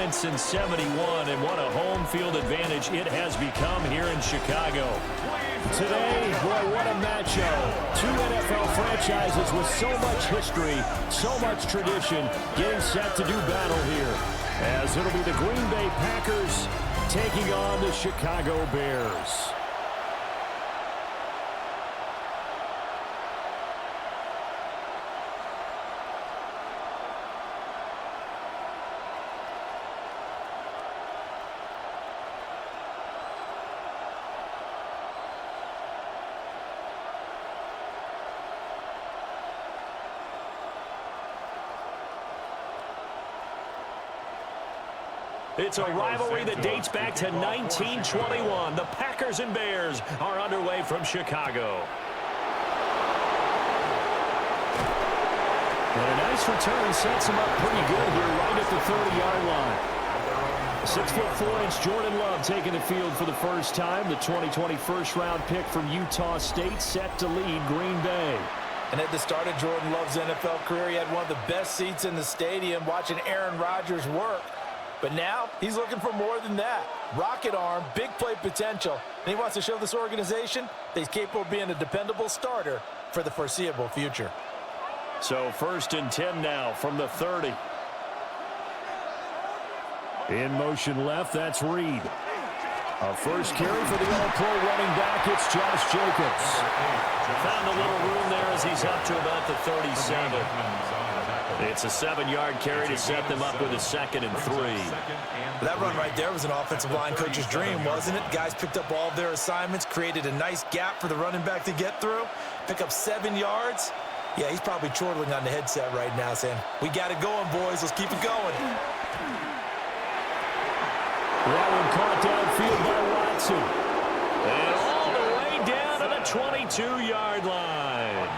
opponent since '71, and what a home field advantage it has become here in Chicago. Today, boy, what a matchup. Two NFL franchises with so much history, so much tradition, getting set to do battle here. As it'll be the Green Bay Packers taking on the Chicago Bears. It's a rivalry that dates back to 1921. The Packers and Bears are underway from Chicago. And a nice return sets him up pretty good here right at the 30-yard line. 6'4" Jordan Love taking the field for the first time. The 2020 first-round pick from Utah State set to lead Green Bay. And at the start of Jordan Love's NFL career, he had one of the best seats in the stadium watching Aaron Rodgers work. But now, he's looking for more than that. Rocket arm, big play potential. And he wants to show this organization that he's capable of being a dependable starter for the foreseeable future. So 1st and 10 now from the 30. In motion left, that's Reed. A first carry for the All-Pro running back, it's Josh Jacobs. Found a little room there as he's up to about the 37. It's a 7-yard carry to set them up with a 2nd and 3. That run right there was an offensive line coach's dream, wasn't it? Guys picked up all of their assignments, created a nice gap for the running back to get through, pick up 7 yards. Yeah, he's probably chortling on the headset right now saying, we got it going, boys. Let's keep it going. That one caught downfield by Watson. And all the way down to the 22-yard line.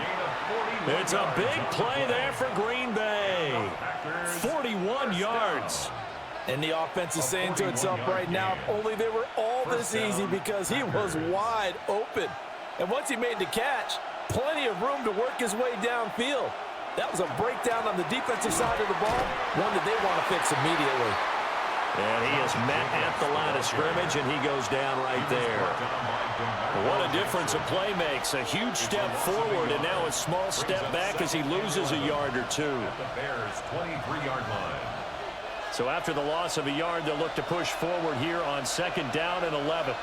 It's a big play there for Green Bay. 41 yards. And the offense is saying to itself right now, if only they were all this easy, because he was wide open. And once he made the catch, plenty of room to work his way downfield. That was a breakdown on the defensive side of the ball, one that they want to fix immediately. And he is met at the line of scrimmage, and he goes down right there. What a difference a play makes. A huge step forward, and now a small step back as he loses a yard or two. The Bears' 23-yard line. So after the loss of a yard, they'll look to push forward here on 2nd down and 11.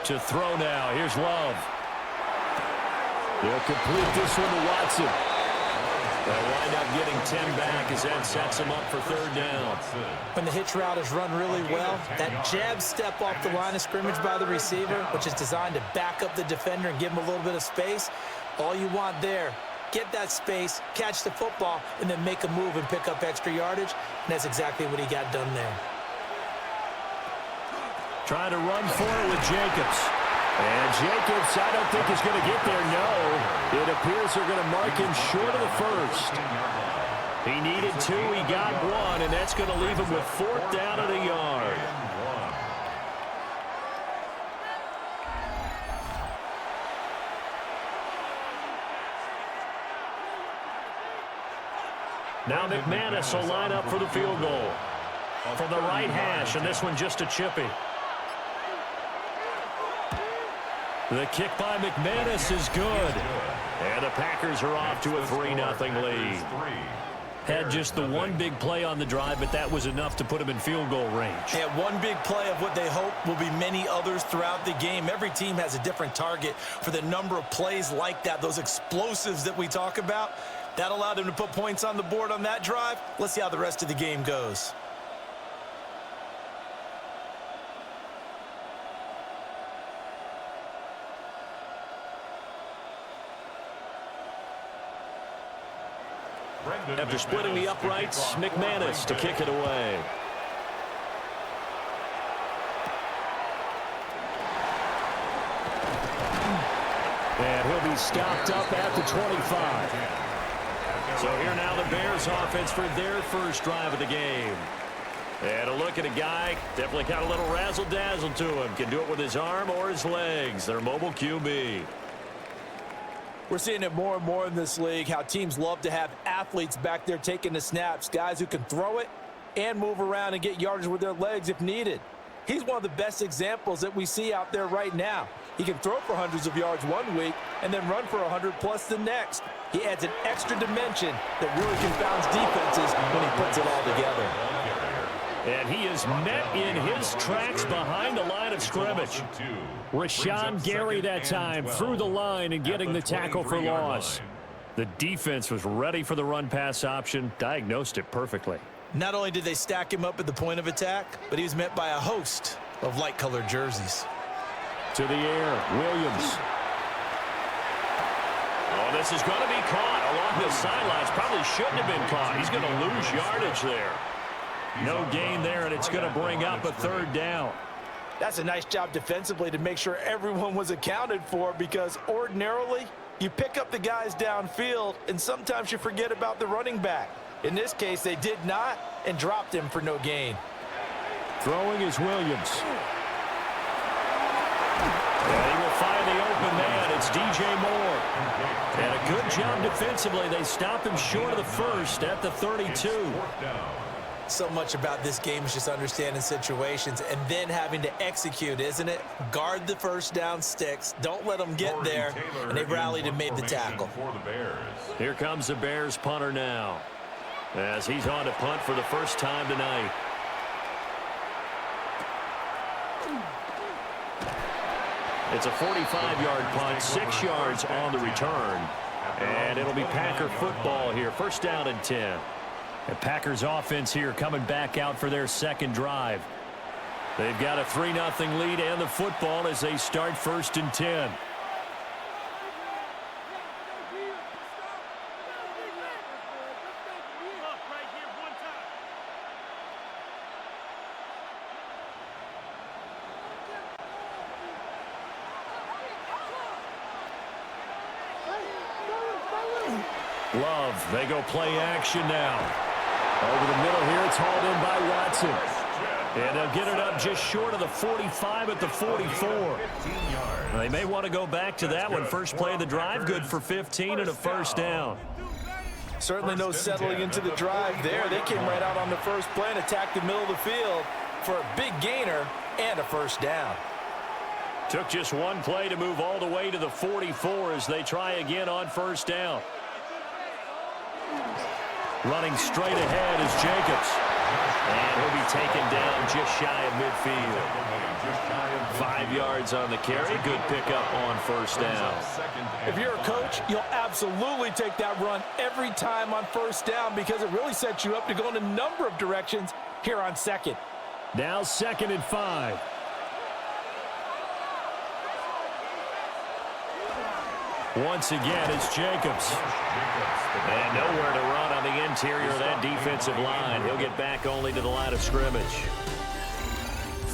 To throw now. Here's Love. They'll complete this one to Watson. They'll wind up getting 10 back as that sets them up for 3rd down. When the hitch route is run really well, that jab step off the line of scrimmage by the receiver, which is designed to back up the defender and give him a little bit of space, all you want there, get that space, catch the football, and then make a move and pick up extra yardage, and that's exactly what he got done there. Trying to run for it with Jacobs. And Jacobs, I don't think he's going to get there. No. It appears they're going to mark him short of the 1st. He needed 2. He got 1, and that's going to leave him with 4th down and a yard. Now McManus will line up for the field goal. From the right hash, and this one just a chippy. The kick by McManus is good. And the Packers are off to a 3-0 lead. Had just the one big play on the drive, but that was enough to put him in field goal range. Yeah, one big play of what they hope will be many others throughout the game. Every team has a different target for the number of plays like that, those explosives that we talk about. That allowed them to put points on the board on that drive. Let's see how the rest of the game goes. After splitting the uprights, McManus to kick it away. And he'll be stopped up at the 25. So here now the Bears offense for their first drive of the game. And a look at a guy, definitely got a little razzle-dazzle to him. Can do it with his arm or his legs. Their mobile QB. We're seeing it more and more in this league, how teams love to have athletes back there taking the snaps, guys who can throw it and move around and get yardage with their legs if needed. He's one of the best examples that we see out there right now. He can throw for hundreds of yards one week and then run for 100+ the next. He adds an extra dimension that really confounds defenses when he puts it all together. And he is met in his tracks behind the line of scrimmage. Rashawn Gary that time through the line and getting the tackle for loss. The defense was ready for the run-pass option, diagnosed it perfectly. Not only did they stack him up at the point of attack, but he was met by a host of light-colored jerseys. To the air, Williams. Oh, this is going to be caught along the sidelines. Probably shouldn't have been caught. He's going to lose yardage there. No gain there, and it's going to bring up a third down. That's a nice job defensively to make sure everyone was accounted for, because ordinarily you pick up the guys downfield and sometimes you forget about the running back. In this case, they did not and dropped him for no gain. Throwing is Williams. And he will find the open man. It's DJ Moore. And a good job defensively. They stop him short of the first at the 32. So much about this game is just understanding situations and then having to execute, isn't it? Guard the first down sticks. Don't let them get there. And they rallied and made the tackle. Here comes the Bears punter now, as he's on to punt for the first time tonight. It's a 45-yard punt, 6 yards on the return. And it'll be Packer football here. First down and 10. The Packers offense here coming back out for their second drive. They've got a 3-0 lead and the football as they start first and 10. Love, they go play action now. Over the middle here, it's hauled in by Watson. And they'll get it up just short of the 45 at the 44. They may want to go back to that one. First play of the drive, good for 15 and a first down. Certainly no settling into the drive there. They came right out on the first play and attacked the middle of the field for a big gainer and a first down. Took just one play to move all the way to the 44 as they try again on first down. Running straight ahead is Jacobs. And he'll be taken down just shy of midfield. 5 yards on the carry. Good pickup on first down. If you're a coach, you'll absolutely take that run every time on first down, because it really sets you up to go in a number of directions here on second. Now 2nd and 5. Once again, it's Jacobs. And nowhere to run on the interior of that defensive line. He'll get back only to the line of scrimmage.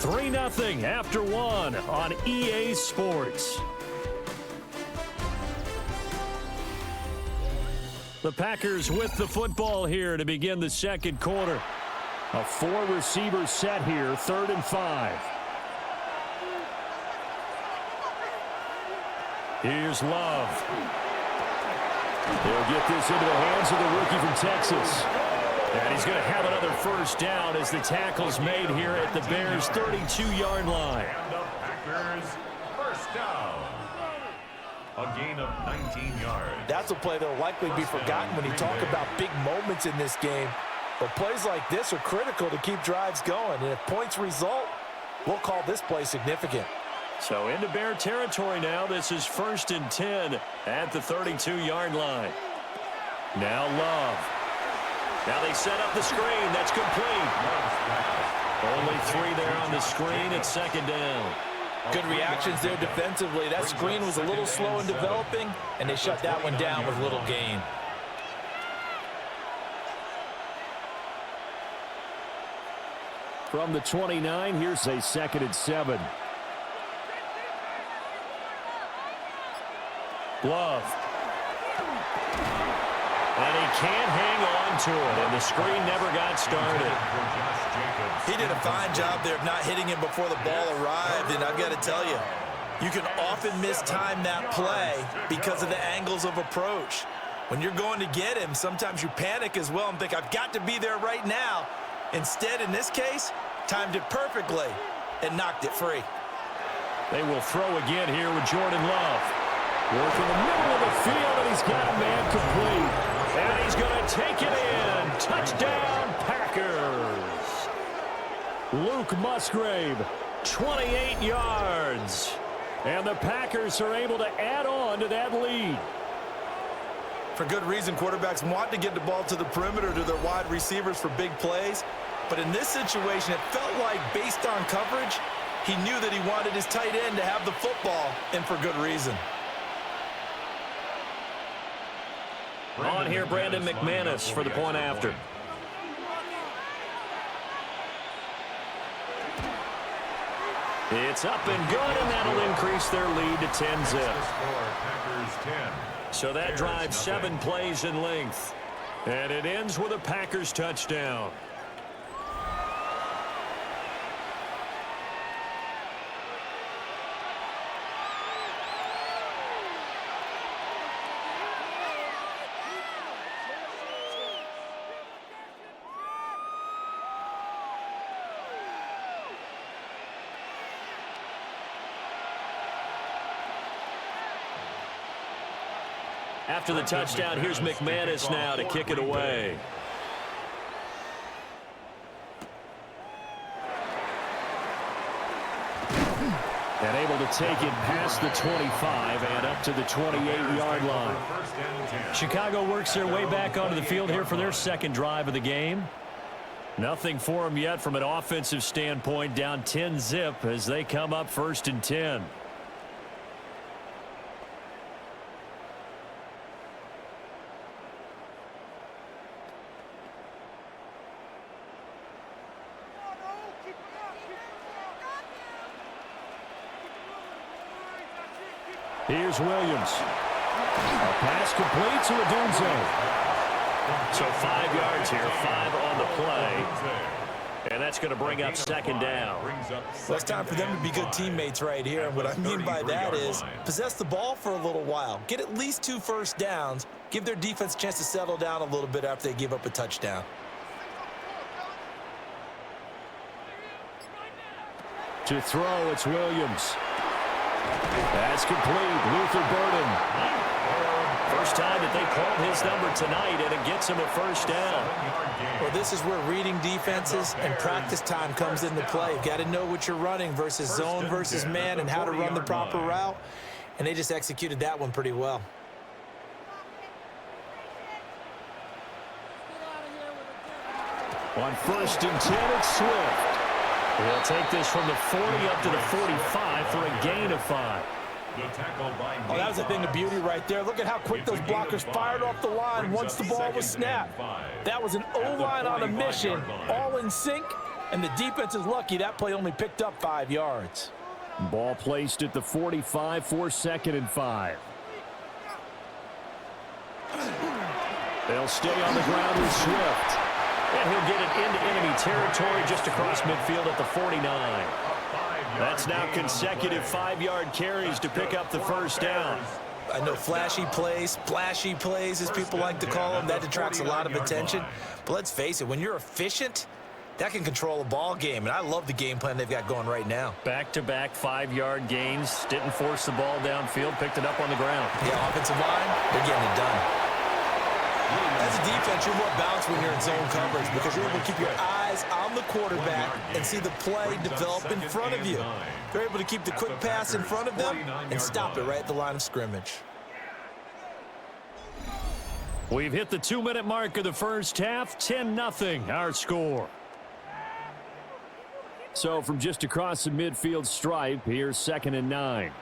3-0 after 1 on EA Sports. The Packers with the football here to begin the second quarter. A 4-receiver set here, 3rd and 5. Here's Love. He'll get this into the hands of the rookie from Texas. And he's going to have another first down as the tackle's made here at the Bears' 32-yard line. And the Packers first down. A gain of 19 yards. That's a play that will likely be forgotten when you talk about big moments in this game. But plays like this are critical to keep drives going. And if points result, we'll call this play significant. So into Bear territory now. This is 1st and 10 at the 32-yard line. Now Love. Now they set up the screen. That's complete. Only 3 there on the screen. It's 2nd down. Good reactions there defensively. That screen was a little slow in developing, and they shut that one down with little gain. From the 29, here's a 2nd and 7. Love. And he can't hang on to it, and the screen never got started. He did a fine job there of not hitting him before the ball arrived, and I've got to tell you, You can often mistime that play because of the angles of approach. When you're going to get him, sometimes you panic as well and think, I've got to be there right now. Instead, in this case, timed it perfectly and knocked it free. They will throw again here with Jordan Love. Working the middle of the field, and he's got a man complete. And he's going to take it in. Touchdown, Packers. Luke Musgrave, 28 yards. And the Packers are able to add on to that lead. For good reason, quarterbacks want to get the ball to the perimeter to their wide receivers for big plays. But in this situation, it felt like based on coverage, he knew that he wanted his tight end to have the football, and for good reason. On here, Brandon McManus for the point after. It's up and good, and that'll increase their lead to 10-zip. So that drives 7 plays in length. And it ends with a Packers touchdown. After the touchdown, here's McManus now to kick it away. And able to take it past the 25 and up to the 28-yard line. Chicago works their way back onto the field here for their second drive of the game. Nothing for them yet from an offensive standpoint, down 10-zip as they come up 1st and 10. Here's Williams. A pass complete to Adunze. So 5 yards here, 5 on the play. And that's going to bring up 2nd down. Well, it's time for them to be good teammates right here. And what I mean by that is possess the ball for a little while. Get at least 2 first downs. Give their defense a chance to settle down a little bit after they give up a touchdown. To throw, it's Williams. That's complete. Luther Burden. First time that they called his number tonight, and it gets him a 1st down. Well, this is where reading defenses and practice time comes into play. You've got to know what you're running versus zone versus man and how to run the proper route. And they just executed that one pretty well. On 1st and 10, it's Swift. He'll take this from the 40 up to the 45 for a gain of 5. Oh, that was a thing of beauty right there. Look at how quick those blockers fired off the line once the ball was snapped. That was an O-line on a mission, all in sync, and the defense is lucky that play only picked up 5 yards. Ball placed at the 45 for 2nd and 5. They'll stay on the ground with Swift. And he'll get it into enemy territory just across midfield at the 49. That's now consecutive 5-yard carries to pick up the 1st down. I know flashy plays, splashy plays, as people like to call them, that detracts a lot of attention. But let's face it, when you're efficient, that can control a ball game. And I love the game plan they've got going right now. Back-to-back 5-yard gains. Didn't force the ball downfield, picked it up on the ground. Yeah, offensive line, they're getting it done. As a defense, you're more balanced when you're in zone coverage because you're able to keep your eyes on the quarterback and see the play develop in front of you. They're able to keep the quick pass in front of them and stop it right at the line of scrimmage. We've hit the 2-minute mark of the first half. 10-0 our score. So from just across the midfield stripe, here's 2nd and 9.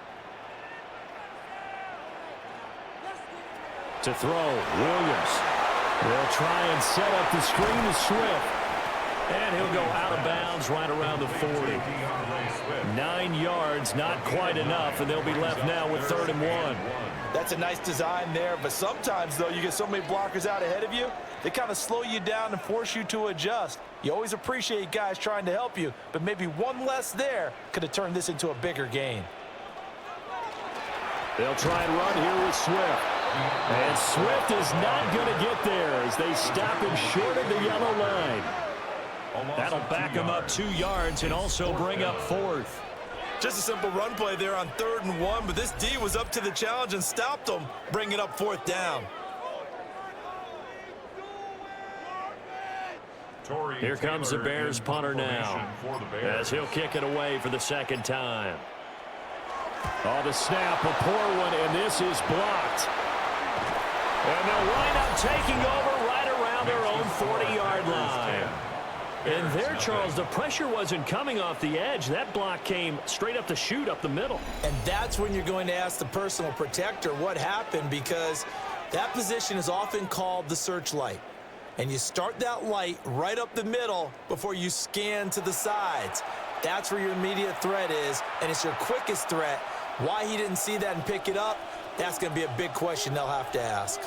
To throw, Williams. They'll try and set up the screen to Swift. And he'll go out of bounds right around the 40. 9 yards, not quite enough, and they'll be left now with 3rd and 1. That's a nice design there, but sometimes, though, you get so many blockers out ahead of you, they kind of slow you down and force you to adjust. You always appreciate guys trying to help you, but maybe one less there could have turned this into a bigger gain. They'll try and run here with Swift. And Swift is not going to get there as they stop him short of the yellow line. That'll back him up 2 yards and also bring up 4th. Just a simple run play there on 3rd and 1, but this D was up to the challenge and stopped him, bringing up 4th down. Here comes the Bears punter now as he'll kick it away for the 2nd time. Oh, the snap, a poor one, and this is blocked. And they'll wind up taking over right around their own 40-yard line. And there, Charles, the pressure wasn't coming off the edge. That block came straight up the chute up the middle. And that's when you're going to ask the personal protector what happened, because that position is often called the searchlight. And you start that light right up the middle before you scan to the sides. That's where your immediate threat is, and it's your quickest threat. Why he didn't see that and pick it up, that's going to be a big question they'll have to ask.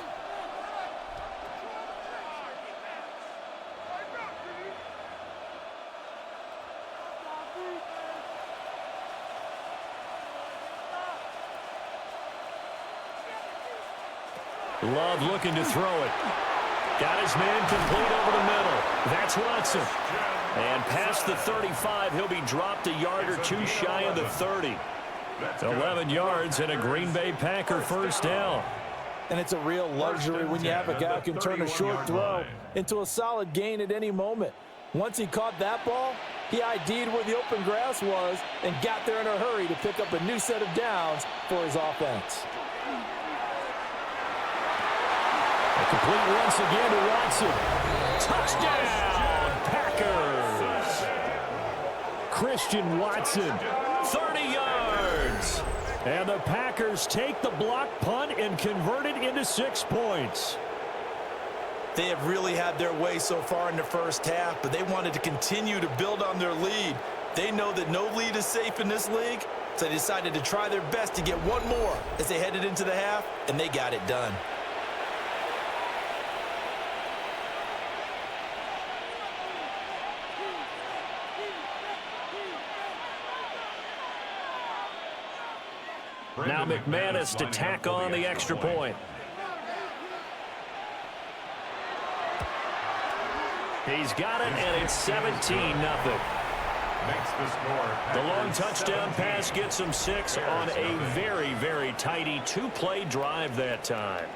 Love looking to throw it. Got his man complete over the middle. That's Watson. And past the 35, he'll be dropped a yard or 2 shy of the 30. 11 yards and a Green Bay Packer first down. And it's a real luxury when you have a guy who can turn a short throw into a solid gain at any moment. Once he caught that ball, he ID'd where the open grass was and got there in a hurry to pick up a new set of downs for his offense. Complete once again to Watson. Touchdown, Packers. Christian Watson, 30 yards. And the Packers take the block punt and convert it into 6 points. They have really had their way so far in the first half, but they wanted to continue to build on their lead. They know that no lead is safe in this league, so they decided to try their best to get one more as they headed into the half, and they got it done. Now McManus to tack on the extra point. He's got it, and it's 17-0. The long touchdown pass gets him 6 on a very, very tidy 2-play drive that time.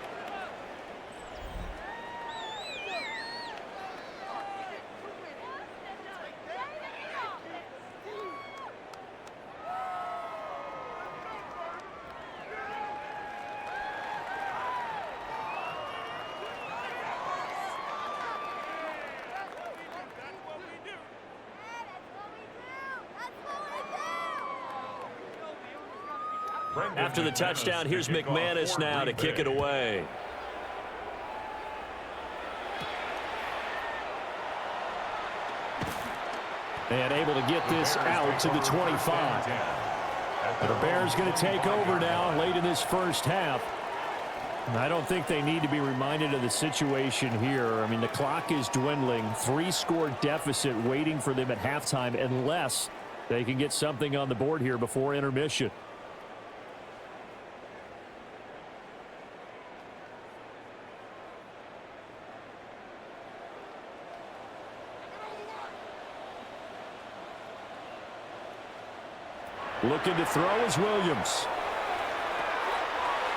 After the touchdown, here's McManus now to kick it away. And able to get this out to the 25. The Bears going to take over now late in this first half. I don't think they need to be reminded of the situation here. I mean, the clock is dwindling. 3-score deficit waiting for them at halftime unless they can get something on the board here before intermission. Looking to throw is Williams.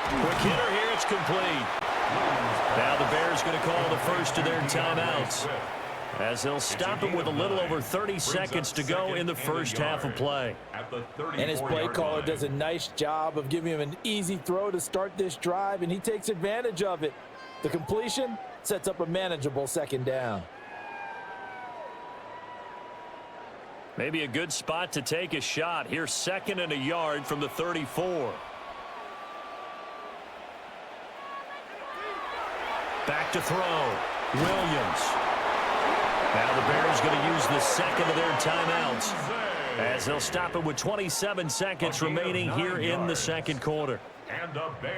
Quick hitter here, it's complete. Now the Bears going to call the first of their timeouts as they'll stop him with a little over 30 seconds to go in the first half of play. And his play caller does a nice job of giving him an easy throw to start this drive, and he takes advantage of it. The completion sets up a manageable 2nd down. Maybe a good spot to take a shot. Here's 2nd and a yard from the 34. Back to throw. Williams. Now the Bears going to use the 2nd of their timeouts as they'll stop it with 27 seconds remaining here in the 2nd quarter.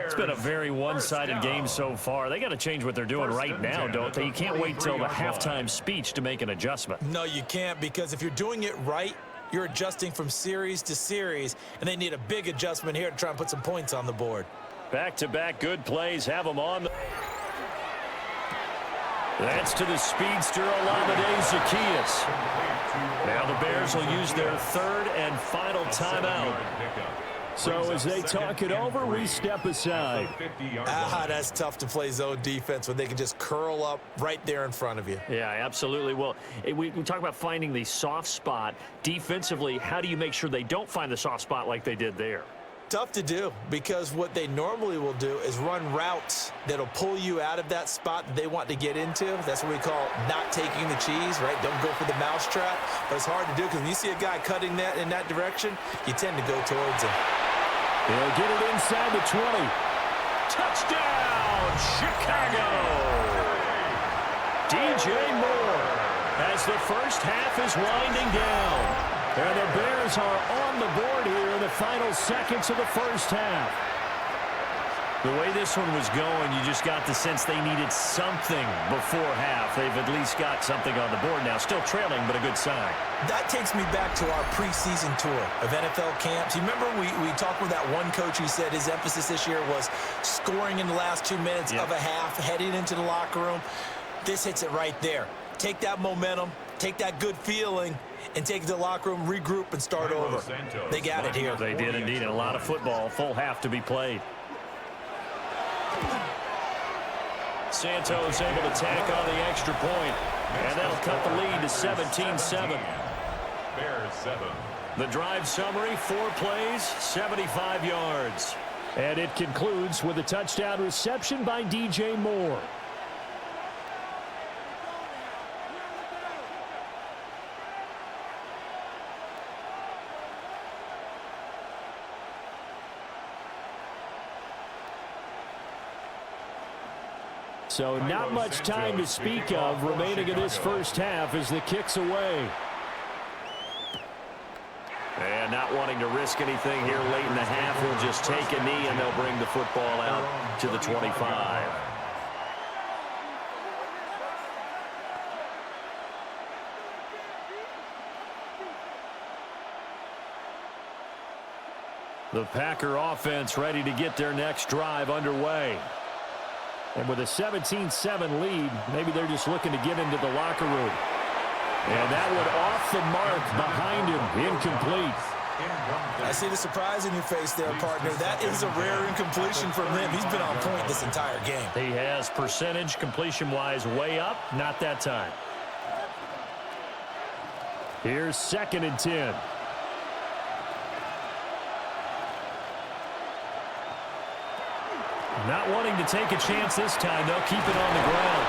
It's been a very one-sided game so far. They got to change what they're doing right now, don't they? You can't wait till the halftime speech to make an adjustment. No, you can't, because if you're doing it right, You're adjusting from series to series, and they need a big adjustment here to try and put some points on the board. Back-to-back good plays have them on. That's to the speedster, Olamide Zaccheaus. Now the Bears will use their third and final timeout. So as they talk it over, we step aside. That's tough to play zone defense when they can just curl up right there in front of you. Yeah, absolutely. Well, we talk about finding the soft spot. Defensively, how do you make sure they don't find the soft spot like they did there? Tough to do, because what they normally will do is run routes that'll pull you out of that spot that they want to get into. That's what we call not taking the cheese, right? Don't go for the mousetrap. But it's hard to do because when you see a guy cutting that in that direction, you tend to go towards him. He'll get it inside the 20. Touchdown, Chicago! DJ Moore as the first half is winding down. And the Bears are on the board here in the final seconds of the first half. The way this one was going, you just got the sense they needed something before half. They've at least got something on the board now. Still trailing, but a good sign. That takes me back to our preseason tour of NFL camps. You remember we talked with that one coach who said his emphasis this year was scoring in the last 2 minutes of a half, heading into the locker room. This hits it right there. Take that momentum, take that good feeling, and take it to the locker room, regroup, and start over. They got it here. They did indeed. And a lot of football, full half to be played. Santos able to tack on the extra point, and that'll cut the lead to 17-7. Bears 7. The drive summary, 4 plays, 75 yards. And it concludes with a touchdown reception by DJ Moore. So not much time to speak of remaining in this first half as the kick's away. And not wanting to risk anything here late in the half, he'll just take a knee and they'll bring the football out to the 25. The Packer offense ready to get their next drive underway. And with a 17-7 lead, maybe they're just looking to get into the locker room. And that one off the mark behind him, incomplete. I see the surprise in your face there, partner. That is a rare incompletion from him. He's been on point this entire game. He has percentage completion-wise way up, not that time. Here's 2nd and 10. Not wanting to take a chance this time. They'll keep it on the ground.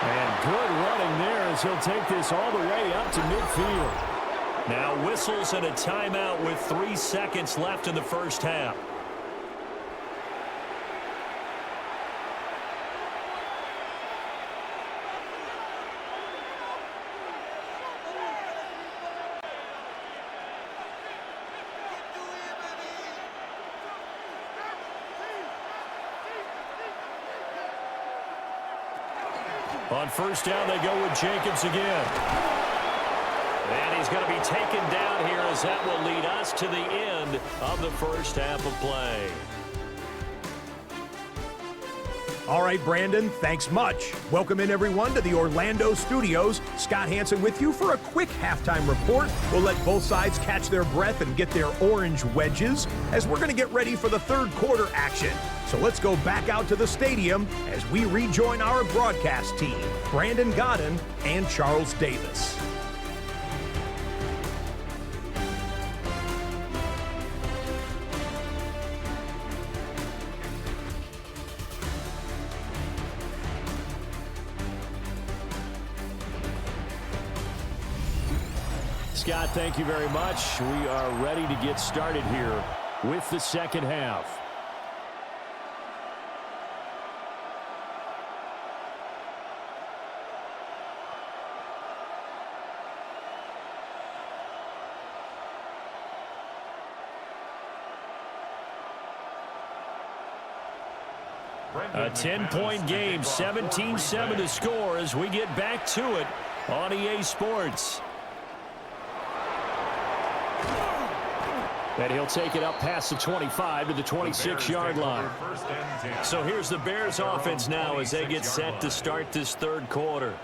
And good running there as he'll take this all the way up to midfield. Now whistles and a timeout with 3 seconds left in the first half. On first down, they go with Jacobs again. And he's going to be taken down here as that will lead us to the end of the first half of play. All right, Brandon, thanks much. Welcome in, everyone, to the Orlando studios. Scott Hansen with you for a quick halftime report. We'll let both sides catch their breath and get their orange wedges as we're going to get ready for the third quarter action. So let's go back out to the stadium as we rejoin our broadcast team, Brandon Godden and Charles Davis. Scott, thank you very much. We are ready to get started here with the second half. A 10-point game, 17-7 to score as we get back to it on EA Sports. And he'll take it up past the 25 to the 26-yard line. So here's the Bears offense now as they get set to start this third quarter.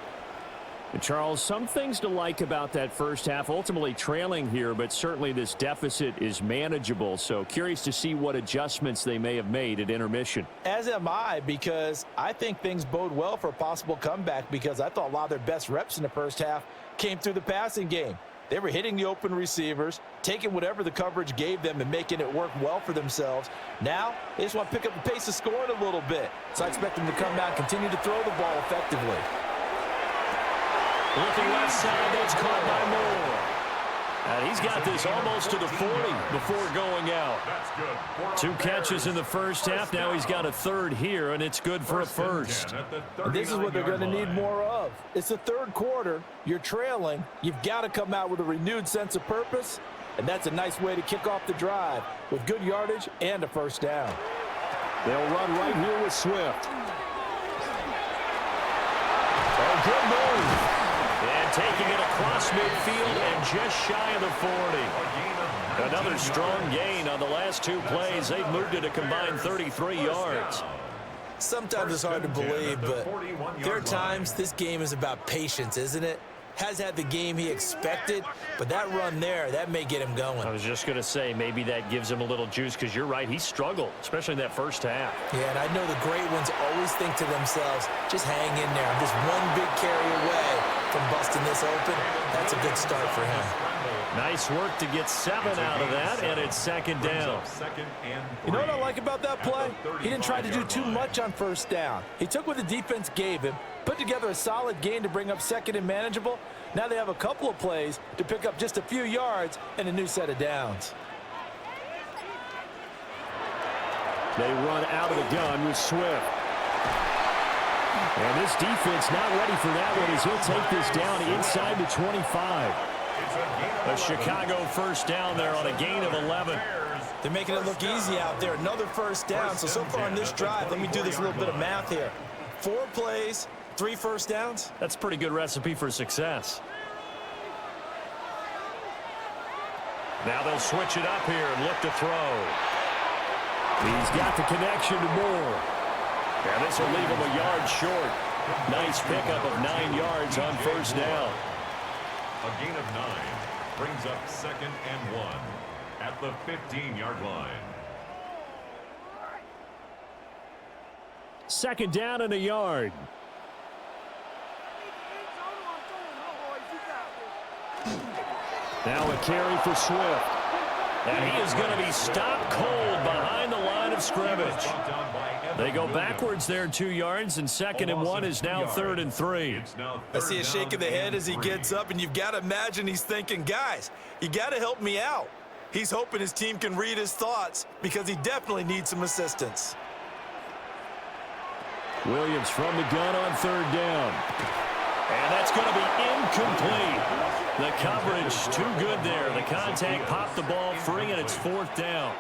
And Charles, some things to like about that first half. Ultimately trailing here, but certainly this deficit is manageable. So curious to see what adjustments they may have made at intermission. As am I, because I think things bode well for a possible comeback, because I thought a lot of their best reps in the first half came through the passing game. They were hitting the open receivers, taking whatever the coverage gave them and making it work well for themselves. Now, they just want to pick up the pace of scoring a little bit. So I expect them to come out and continue to throw the ball effectively. Looking left side, that's caught by Moore. And he's got this almost to the 40 before going out. 2 catches in the first half. Now he's got a third here, and it's good for a first. And this is what they're going to need more of. It's the third quarter. You're trailing. You've got to come out with a renewed sense of purpose, and that's a nice way to kick off the drive with good yardage and a first down. They'll run right here with Swift. Oh, good move. And taking it across midfield and just shy of the 40. Another strong gain on the last 2 plays. They've moved it a combined 33 yards. Sometimes it's hard to believe, but there are times this game is about patience, isn't it? Has had the game he expected, but that run there, that may get him going. I was just going to say, maybe that gives him a little juice, because you're right, he struggled, especially in that first half. Yeah, and I know the great ones always think to themselves, just hang in there. I'm just one big carry away from busting this open. That's a good start for him. Nice work to get 7 out of that, and it's second down. You know what I like about that play? He didn't try to do too much on first down. He took what the defense gave him, put together a solid gain to bring up second and manageable. Now they have a couple of plays to pick up just a few yards and a new set of downs. They run out of the gun with Swift. And this defense not ready for that one as he'll take this down inside the 25. A Chicago first down there on a gain of 11. They're making it look easy out there. Another first down. So far in this drive, let me do this little bit of math here. 4 plays, 3 first downs. That's a pretty good recipe for success. Now they'll switch it up here and look to throw. He's got the connection to Moore. And this will leave him a yard short. Nice pickup of 9 yards on first down. A gain of 9 brings up 2nd and 1 at the 15-yard line. Second down and a yard. Now a carry for Swift. And he is going to be stopped cold behind the line of scrimmage. They go backwards there 2 yards, and 2nd and 1 is now 3rd and 3. I see a shake of the head as he gets up, and you've got to imagine he's thinking, guys, you got to help me out. He's hoping his team can read his thoughts because he definitely needs some assistance. Williams from the gun on 3rd down. And that's going to be incomplete. The coverage too good there. The contact popped the ball free, and it's 4th down.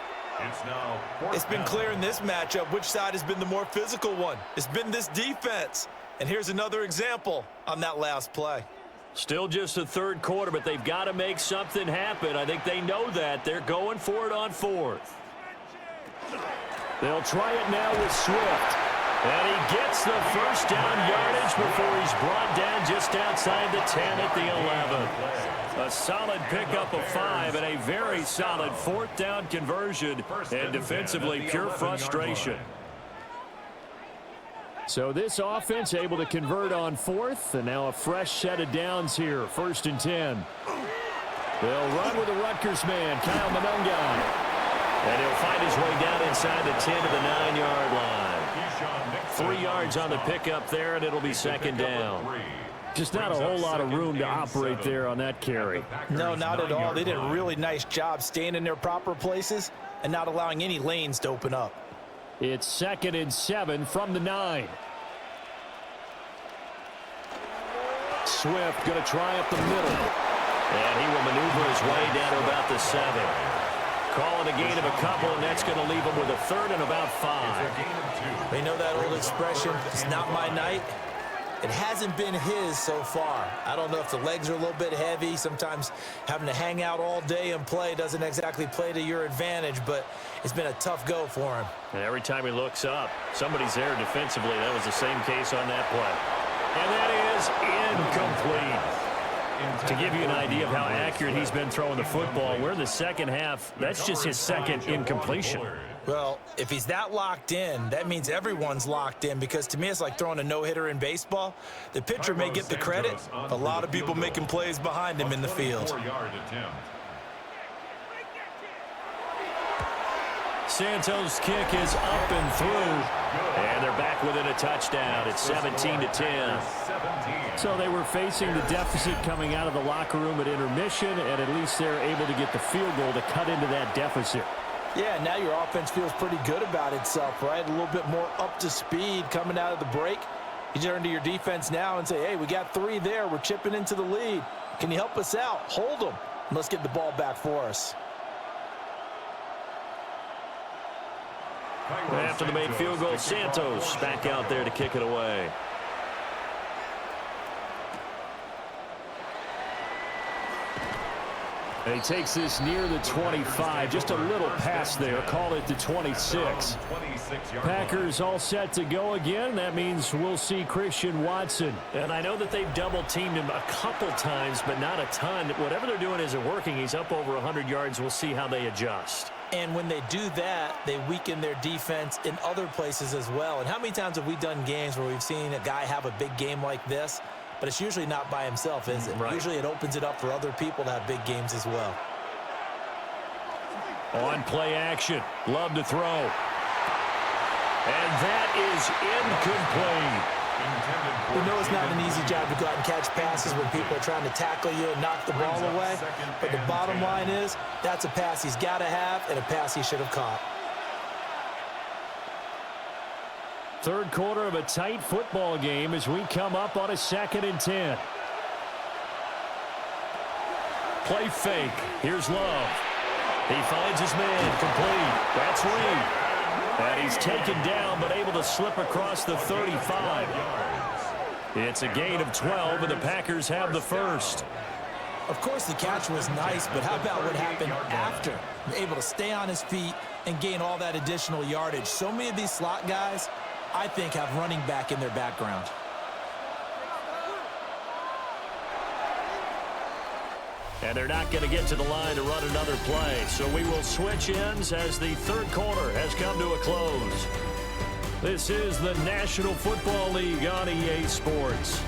It's been clear in this matchup which side has been the more physical one. It's been this defense. And here's another example on that last play. Still just the third quarter, but they've got to make something happen. I think they know that. They're going for it on 4th. They'll try it now with Swift. And he gets the first down yardage before he's brought down just outside the 10 at the 11. A solid pickup of 5 and a very solid 4th down conversion, and defensively pure frustration. So this offense able to convert on 4th, and now a fresh set of downs here, 1st and 10. They'll run with the Rutgers man, Kyle Monungai. And he'll find his way down inside the 10 to the 9-yard line. 3 yards on the pickup there, and it'll be 2nd down. Just not a whole lot of room to operate there on that carry. No, not at all. They did a really nice job staying in their proper places and not allowing any lanes to open up. It's 2nd and 7 from the 9. Swift going to try up the middle. And he will maneuver his way down to about the 7. Calling a gain of a couple, and that's going to leave him with a 3rd and about 5. They know that old expression, it's not my night. It hasn't been his so far. I don't know if the legs are a little bit heavy. Sometimes having to hang out all day and play doesn't exactly play to your advantage, but it's been a tough go for him. And every time he looks up, somebody's there defensively. That was the same case on that play. And that is incomplete. To give you an idea of how accurate he's been throwing the football, we're in the second half. That's just his second incompletion. Well, if he's that locked in, that means everyone's locked in, because to me it's like throwing a no-hitter in baseball. The pitcher may get the credit, but a lot of people making plays behind him in the field. Santos' kick is up and through, and they're back within a touchdown. It's 17-10. So they were facing the deficit coming out of the locker room at intermission, and at least they're able to get the field goal to cut into that deficit. Yeah, now your offense feels pretty good about itself, right? A little bit more up to speed coming out of the break. You turn to your defense now and say, hey, we got 3 there. We're chipping into the lead. Can you help us out? Hold them. Let's get the ball back for us. After the made field goal, Santos back out there to kick it away. And he takes this near the 25, just a little pass there, call it the 26. Packers all set to go again. That means we'll see Christian Watson. And I know that they've double-teamed him a couple times, but not a ton. Whatever they're doing isn't working. He's up over 100 yards. We'll see how they adjust. And when they do that, they weaken their defense in other places as well. And how many times have we done games where we've seen a guy have a big game like this? But it's usually not by himself, is it? Right. Usually it opens it up for other people to have big games as well. On play action, Love to throw. And that is incomplete. We know it's not an easy job to go out and catch passes when people are trying to tackle you and knock the ball away. But the bottom line is, that's a pass he's got to have and a pass he should have caught. Third quarter of a tight football game as we come up on a 2nd and 10. Play fake. Here's Love. He finds his man. Complete. That's Reed. And he's taken down but able to slip across the 35. It's a gain of 12, and the Packers have the first. Of course, the catch was nice, but how about what happened after? Able to stay on his feet and gain all that additional yardage. So many of these slot guys, I think, have running back in their background. And they're not going to get to the line to run another play. So we will switch ends as the third quarter has come to a close. This is the National Football League on EA Sports.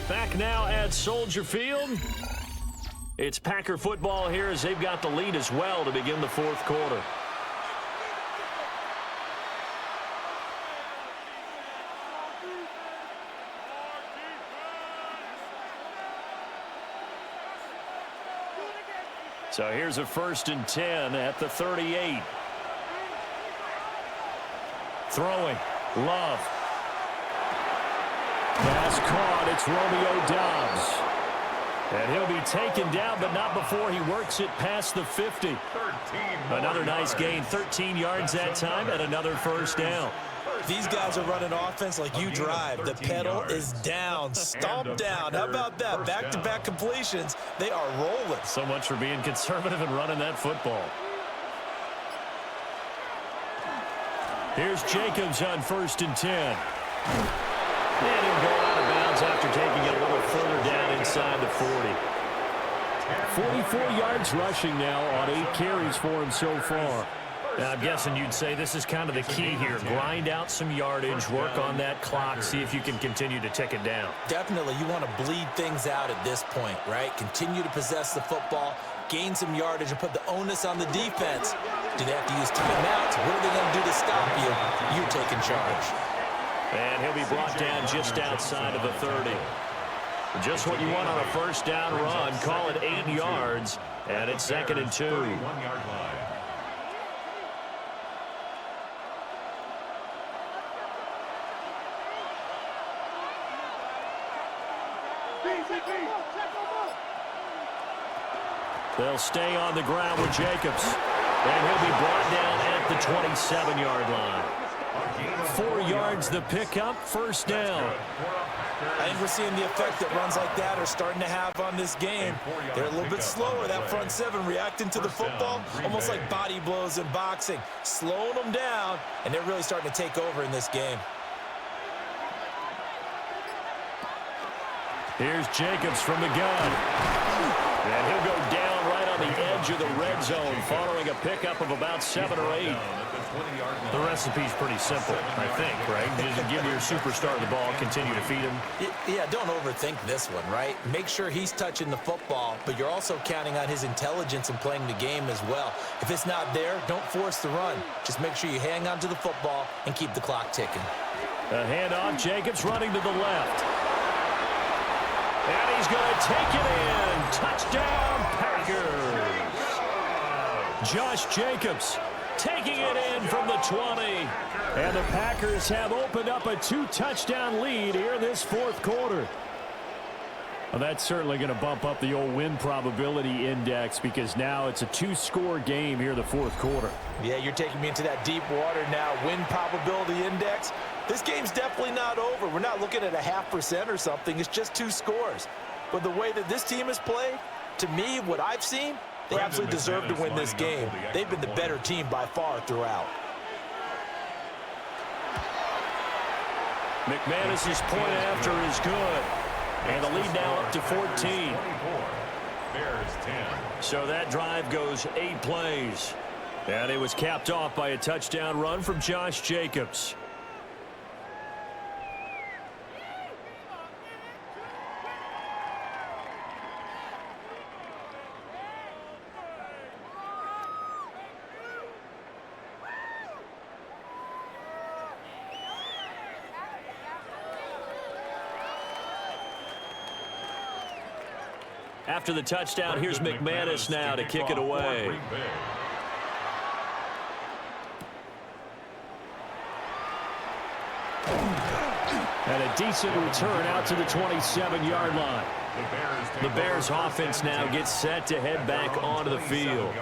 Back now at Soldier Field. It's Packer football here as they've got the lead as well to begin the fourth quarter. So here's a 1st and 10 at the 38. Throwing. Love. Pass caught. It's Romeo Doubs. And he'll be taken down, but not before he works it past the 50. Another nice gain, 13 yards that time, and another first down. These guys are running offense like you drive. The pedal is down, stomp down. How about that? Back-to-back completions. They are rolling. So much for being conservative and running that football. Here's Jacobs on 1st and 10. And he'll go out of bounds after taking it a little further down inside the 40. 44 yards rushing now on 8 carries for him so far. Now, I'm guessing you'd say this is kind of the key here. Grind out some yardage, work on that clock, see if you can continue to tick it down. Definitely, you want to bleed things out at this point, right? Continue to possess the football, gain some yardage, and put the onus on the defense. Do they have to use timeouts? What are they going to do to stop you? You're taking charge. And he'll be brought down just outside of the 30. Just what you want on a first down run. Call it 8 yards, and it's 2nd and 2. They'll stay on the ground with Jacobs. And he'll be brought down at the 27-yard line. 4 yards the pickup, first down. I think we're seeing the effect that runs like that are starting to have on this game. They're a little bit slower, that front seven reacting to the football, almost like body blows in boxing, slowing them down, and they're really starting to take over in this game. Here's Jacobs from the gun. And he'll go down right on the edge of the red zone following a pickup of about 7 or 8. The recipe's pretty simple, I think, right? Just give your superstar the ball, continue to feed him. Yeah, don't overthink this one, right? Make sure he's touching the football, but you're also counting on his intelligence and playing the game as well. If it's not there, don't force the run. Just make sure you hang on to the football and keep the clock ticking. A handoff, Jacobs running to the left. And he's going to take it in. Touchdown, Packers. Josh Jacobs taking it in from the 20. And the Packers have opened up a 2-touchdown lead here in this fourth quarter. Well, that's certainly going to bump up the old win probability index because now it's a 2-score game here in the fourth quarter. Yeah, you're taking me into that deep water now. Win probability index. This game's definitely not over. We're not looking at a 0.5% or something. It's just 2 scores. But the way that this team has played, to me, what I've seen, they absolutely deserve to win this game. They've been the better team by far throughout. McManus's point after is good. And the lead now up to 14. So that drive goes 8 plays. And it was capped off by a touchdown run from Josh Jacobs. After the touchdown, here's McManus now to kick it away. And a decent return out to the 27-yard line. The Bears offense now gets set to head back onto the field.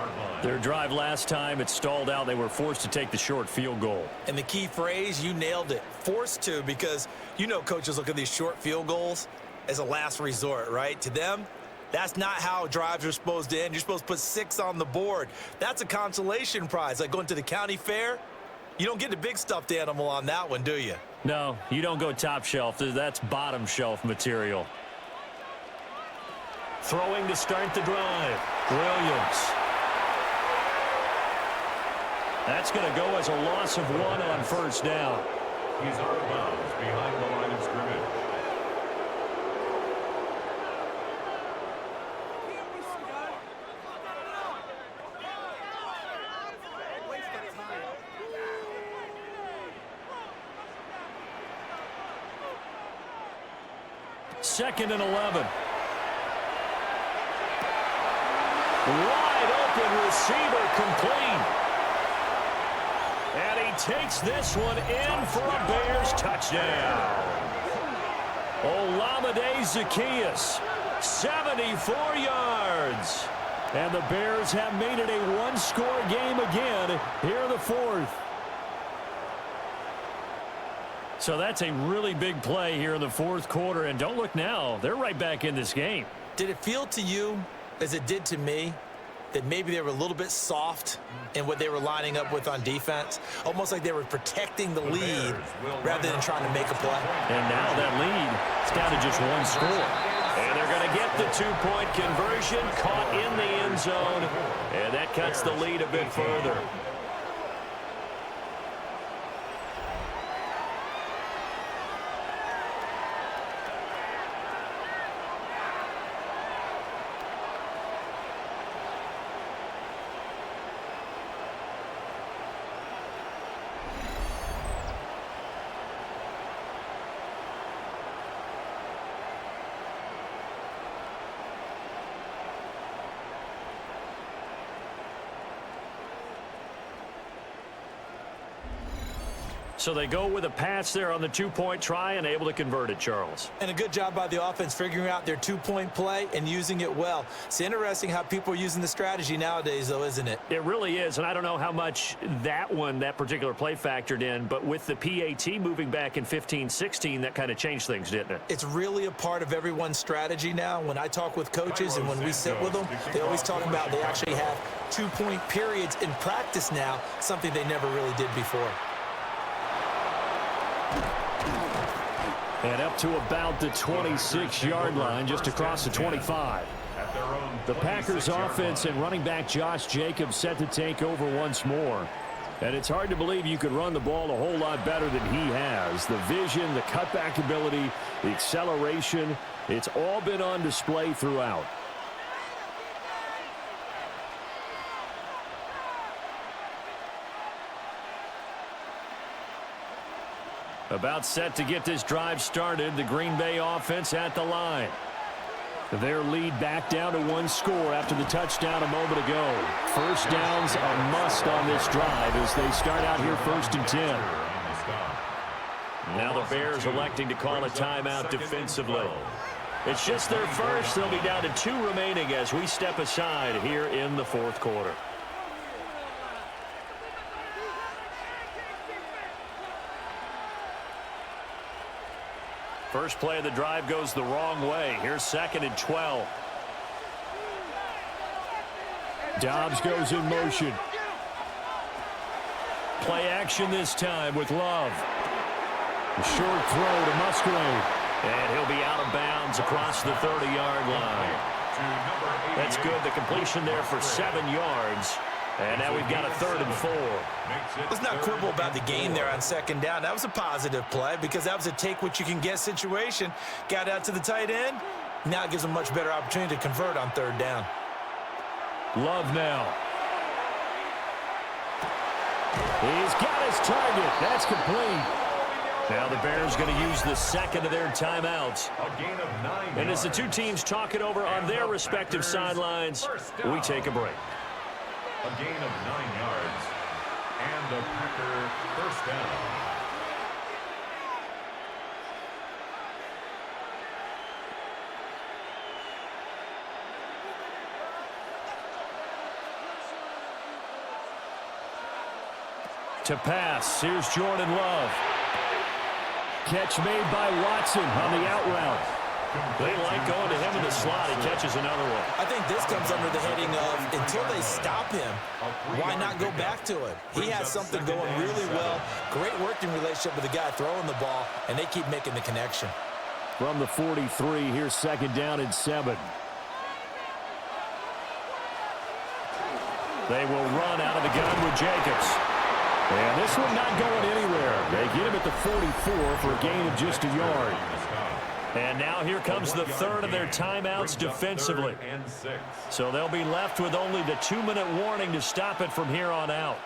Their drive last time, it stalled out. They were forced to take the short field goal. And the key phrase, you nailed it, forced to, because you know coaches look at these short field goals as a last resort, right? To them, that's not how drives are supposed to end. You're supposed to put 6 on the board. That's a consolation prize. Like going to the county fair, you don't get the big stuffed animal on that one, do you? No, you don't go top shelf. That's bottom shelf material. Throwing to start the drive. Williams. That's going to go as a loss of 1 on first down. He's out of bounds behind the line of scrimmage. Second and 11. Wide open receiver complete. And he takes this one in for a Bears touchdown. Olamide Zaccheaus, 74 yards. And the Bears have made it a 1-score game again here in the fourth. So that's a really big play here in the fourth quarter. And don't look now, they're right back in this game. Did it feel to you, as it did to me, that maybe they were a little bit soft in what they were lining up with on defense? Almost like they were protecting the lead rather than trying to make a play. And now that lead is down to just 1 score. And they're going to get the 2-point conversion, caught in the end zone. And that cuts the lead a bit further. So they go with a pass there on the two-point try and able to convert it, Charles. And a good job by the offense figuring out their two-point play and using it well. It's interesting how people are using the strategy nowadays, though, isn't it? It really is, and I don't know how much that particular play factored in, but with the PAT moving back in 15-16, that kind of changed things, didn't it? It's really a part of everyone's strategy now. When I talk with coaches and when we sit with them, they always talk about they actually have two-point periods in practice now, something they never really did before. And up to about the 26-yard line, just across the 25. The Packers offense and running back Josh Jacobs set to take over once more. And it's hard to believe you could run the ball a whole lot better than he has. The vision, the cutback ability, the acceleration, it's all been on display throughout. About set to get this drive started, the Green Bay offense at the line. Their lead back down to one score after the touchdown a moment ago. First down's a must on this drive as they start out here 1st and 10. Now the Bears electing to call a timeout defensively. It's just their first. They'll be down to 2 remaining as we step aside here in the 4th quarter. First play of the drive goes the wrong way. Here's 2nd and 12. Dobbs goes in motion. Play action this time with Love. A short throw to Musgrave. And he'll be out of bounds across the 30-yard line. That's good. The completion there for 7 yards. And now we've got a 3rd and 4. Let's not quibble about the gain there on 2nd down. That was a positive play because that was a take-what-you-can-get situation. Got out to the tight end. Now it gives them a much better opportunity to convert on 3rd down. Love now. He's got his target. That's complete. Now the Bears going to use the 2nd of their timeouts. And as the two teams talk it over on their respective sidelines, we take a break. A gain of 9 yards, and a Packer first down. To pass, here's Jordan Love. Catch made by Watson on the out route. They like going to him in the slot. He catches another one. I think this comes under the heading of until they stop him, why not go back to it? He has something going really well. Great working relationship with the guy throwing the ball, and they keep making the connection. From the 43, here's 2nd down and 7. They will run out of the gun with Jacobs. And this one not going anywhere. They get him at the 44 for a gain of just a yard. And now here comes the 3rd of their timeouts defensively. So they'll be left with only the 2-minute warning to stop it from here on out.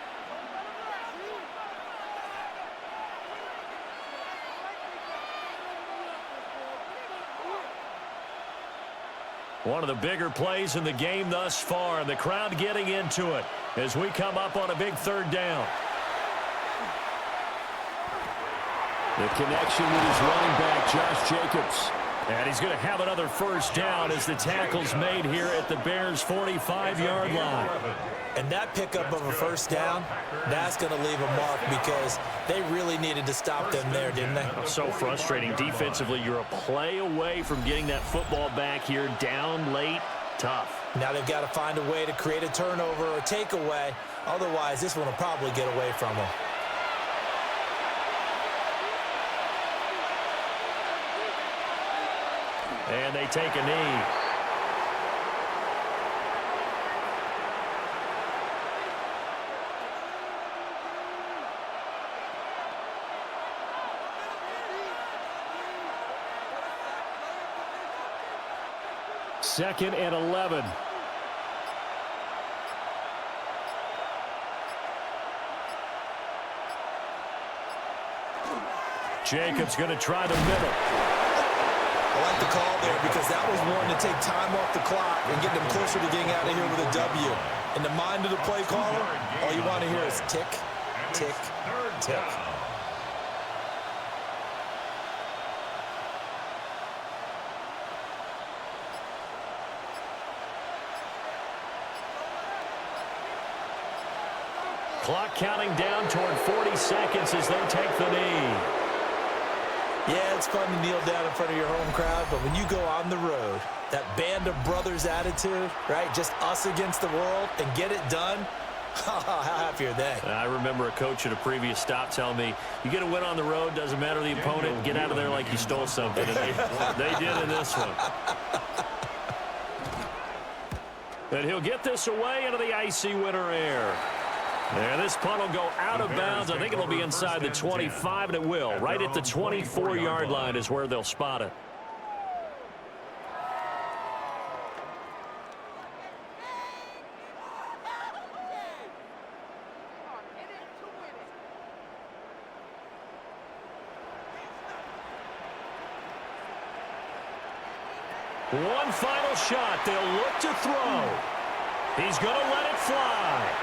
One of the bigger plays in the game thus far, and the crowd getting into it as we come up on a big 3rd down. The connection with his running back, Josh Jacobs. And he's going to have another first down as the tackle's made here at the Bears' 45-yard line. And that pickup of a first down, that's going to leave a mark because they really needed to stop them there, didn't they? So frustrating. Defensively, you're a play away from getting that football back here down late. Tough. Now they've got to find a way to create a turnover or takeaway. Otherwise, this one will probably get away from them. And they take a knee. Second and 11. Jacobs going to try the middle. I like the call there because that was one to take time off the clock and get them closer to getting out of here with a W. In the mind of the play caller, all you want to hear is tick, tick, tick. Clock counting down toward 40 seconds as they take the knee. Yeah, it's fun to kneel down in front of your home crowd, but when you go on the road, that band of brothers attitude, right? Just us against the world and get it done. How happy are they? I remember a coach at a previous stop telling me, you get a win on the road, doesn't matter the opponent, get out of there like you stole something. And they did in this one. And he'll get this away into the icy winter air. And this punt will go out of bounds. I think it'll be inside the 25, and it will. Right at the 24-yard line is where they'll spot it. One final shot. They'll look to throw. He's going to let it fly.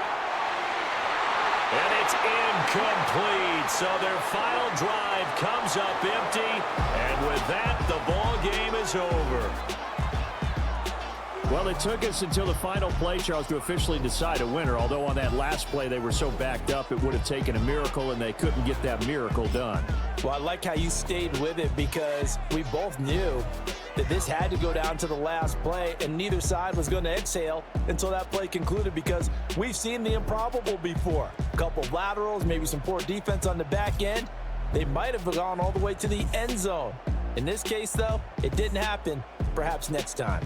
And it's incomplete. So their final drive comes up empty. And with that, the ball game is over. Well, it took us until the final play, Charles, to officially decide a winner. Although on that last play, they were so backed up, it would have taken a miracle, and they couldn't get that miracle done. Well, I like how you stayed with it because we both knew that this had to go down to the last play, and neither side was going to exhale until that play concluded because we've seen the improbable before. A couple of laterals, maybe some poor defense on the back end. They might have gone all the way to the end zone. In this case, though, it didn't happen. Perhaps next time.